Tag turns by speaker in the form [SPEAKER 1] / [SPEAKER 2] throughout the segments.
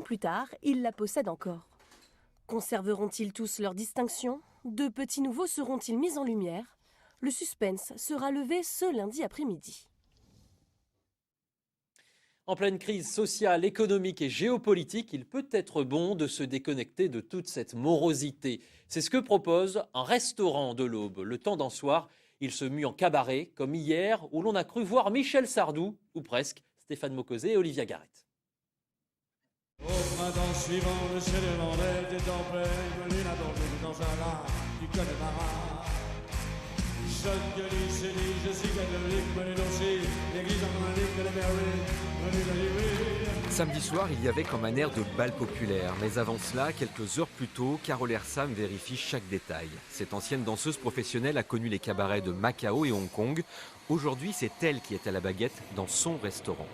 [SPEAKER 1] plus tard, ils la possèdent encore. Conserveront-ils tous leur distinction? De petits nouveaux seront-ils mis en lumière? Le suspense sera levé ce lundi après-midi.
[SPEAKER 2] En pleine crise sociale, économique et géopolitique, il peut être bon de se déconnecter de toute cette morosité. C'est ce que propose un restaurant de l'Aube. Le temps d'un soir, il se mue en cabaret, comme hier, où l'on a cru voir Michel Sardou, ou presque, Stéphane Mocosé et Olivia Garrett.
[SPEAKER 3] Au printemps suivant, le ciel demandait des tempêtes, venu la dormir dans un lac du Connemara. Jeune gueulis, c'est dit, je suis catholique, venu danser, l'église angélique de la Mary, venu la livrer.
[SPEAKER 4] Samedi soir, il y avait comme un air de bal populaire. Mais avant cela, quelques heures plus tôt, Carole Ersam vérifie chaque détail. Cette ancienne danseuse professionnelle a connu les cabarets de Macao et Hong Kong. Aujourd'hui, c'est elle qui est à la baguette dans son restaurant.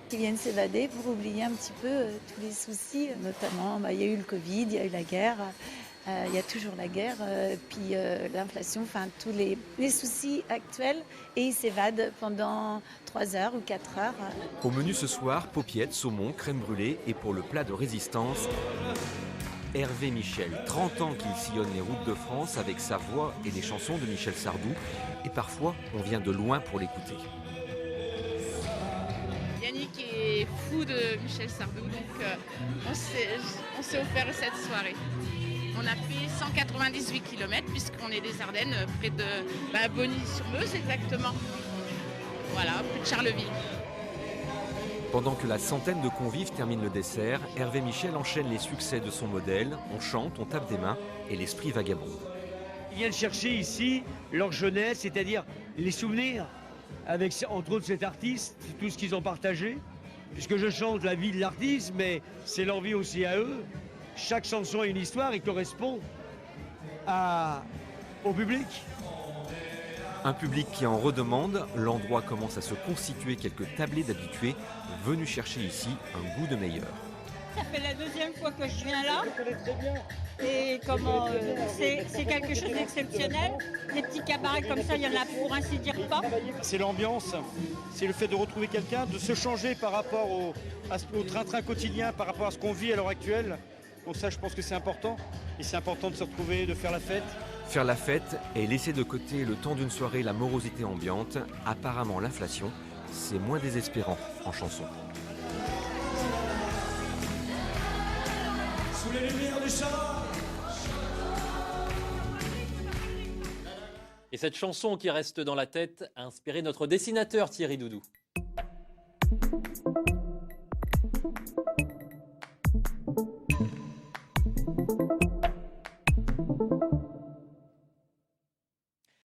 [SPEAKER 5] Qui viennent s'évader pour oublier un petit peu tous les soucis, notamment il y a eu le Covid, il y a eu la guerre, il y a toujours la guerre, puis l'inflation, enfin tous les soucis actuels, et ils s'évadent pendant 3 heures ou 4 heures.
[SPEAKER 4] Au menu ce soir, paupiettes, saumon, crème brûlée et pour le plat de résistance, Hervé Michel, 30 ans qu'il sillonne les routes de France avec sa voix et les chansons de Michel Sardou, et parfois on vient de loin pour l'écouter.
[SPEAKER 6] Yannick est fou de Michel Sardou, donc on s'est offert cette soirée. On a fait 198 km puisqu'on est des Ardennes, près de Bonny-sur-Meuse exactement. Voilà, près de Charleville.
[SPEAKER 4] Pendant que la centaine de convives termine le dessert, Hervé Michel enchaîne les succès de son modèle. On chante, on tape des mains et l'esprit vagabonde.
[SPEAKER 7] Ils viennent chercher ici leur jeunesse, c'est-à-dire les souvenirs, avec entre autres cet artiste, tout ce qu'ils ont partagé. Puisque je chante la vie de l'artiste, mais c'est leur vie aussi à eux. Chaque chanson a une histoire et correspond au public.
[SPEAKER 4] Un public qui en redemande, l'endroit commence à se constituer quelques tablés d'habitués venus chercher ici un goût de meilleur.
[SPEAKER 8] Ça fait la deuxième fois que je viens là. Et comment c'est quelque chose d'exceptionnel. Des petits cabarets comme ça, il y en a pour ainsi dire pas.
[SPEAKER 9] C'est l'ambiance, c'est le fait de retrouver quelqu'un, de se changer par rapport au train-train quotidien, par rapport à ce qu'on vit à l'heure actuelle. Donc ça, je pense que c'est important. Et c'est important de se retrouver, de faire la fête.
[SPEAKER 4] Faire la fête et laisser de côté le temps d'une soirée la morosité ambiante. Apparemment, l'inflation, c'est moins désespérant en chanson.
[SPEAKER 3] Sous les lumières du char.
[SPEAKER 2] Et cette chanson qui reste dans la tête a inspiré notre dessinateur Thierry Doudou.